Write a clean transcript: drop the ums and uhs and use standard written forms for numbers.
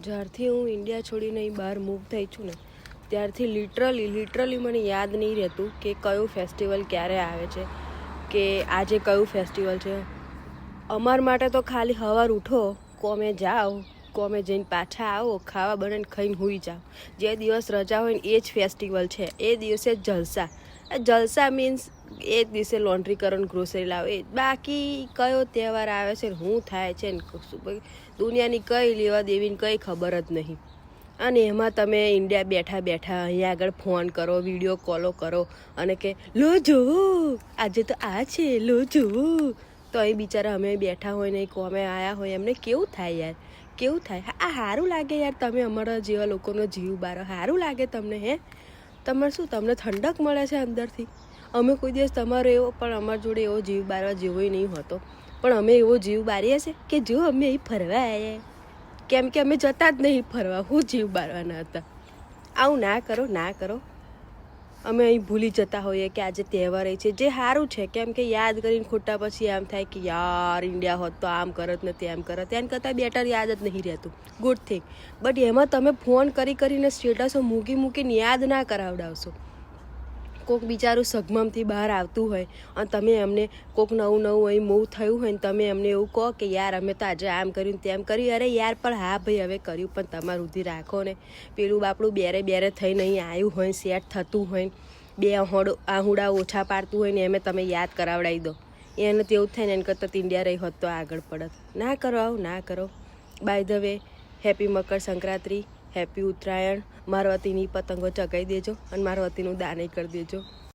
જ્યારથી હું ઇન્ડિયા છોડીને અહીં બહાર મૂવ થઈ છું ને ત્યારથી લિટરલી મને યાદ નહીં રહેતું કે કયું ફેસ્ટિવલ ક્યારે આવે છે કે આજે કયું ફેસ્ટિવલ છે. અમાર માટે તો ખાલી સવાર ઉઠો, કોમે જાઓ, કોમે જઈને પાછા આવો, ખાવા બનાવીને ખાઈને સૂઈ જાઓ. જે દિવસ રજા હોય ને એ જ ફેસ્ટિવલ છે. એ દિવસે જલસા મીન્સ એ જ દિવસે લોન્ડ્રી કરો ને ગ્રોસરી લાવો. એ બાકી કયો તહેવાર આવે છે ને શું થાય છે ને દુનિયાની કઈ લેવા દેવીને કંઈ ખબર જ નહીં. અને એમાં તમે ઇન્ડિયા બેઠા અહીંયા આગળ ફોન કરો, વિડીયો કોલો કરો અને કે લો જોવો આજે તો આ છે, લો જોવો. તો અહીં બિચારા અમે બેઠા હોય ને કોમે આવ્યા હોય એમને કેવું થાય યાર, કેવું થાય. આ સારું લાગે યાર, તમે અમારા જેવા લોકોનો જીવ બારો સારું લાગે તમને? તમારે શું, તમને ઠંડક મળે છે અંદરથી? અમે કોઈ દિવસ તમારો એવો, પણ અમારા જોડે એવો જીવ બારવા જેવોય નહીં હોતો. પણ અમે એવો જીવ બારીએ છીએ કે જો અમે અહીં ફરવા આવ્યા, કેમ કે અમે જતા જ નહીં ફરવા. હું જીવ બારવાના હતા? આવું ના કરો. અમે અહીં ભૂલી જતા હોઈએ કે આજે તહેવાર છે, જે સારું છે. કેમ કે યાદ કરીને ખોટા પછી એમ થાય કે યાર ઇન્ડિયા હોત તો આમ કરત ને તેમ કરત, એમ કરતાં બેટર યાદ જ નહીં રહેતું. Good thing. બટ એમાં તમે ફોન કરીને સ્ટેટસો મૂકીને યાદ ના કરાવડાવશો. કોઈક બિચારું સગમમથી બહાર આવતું હોય અને તમે એમને કોઈક નવું અહીં મૂવ થયું હોય ને તમે એમને એવું કહો કે યાર અમે તો આજે આમ કર્યું તેમ કર્યું. અરે યાર પણ હા ભાઈ હવે કર્યું, પણ તમારું સુધી રાખો ને. પેલું બાપડું બેરે થઈને અહીં આવ્યું હોય, સેટ થતું હોય, બે આહુડા ઓછા પાડતું હોય ને એમે તમે યાદ કરાવડાવી દો. એને તેવું થાય ને એને કરતાં ઇન્ડિયા રહી હોત તો આગળ પડત. ના કરો આવું, ના કરો. By the way, happy Makar Sankranti, happy Uttarayan. મારા વતીની પતંગો ચગાવી દેજો અને મારા વતીનું દાન કરી દેજો.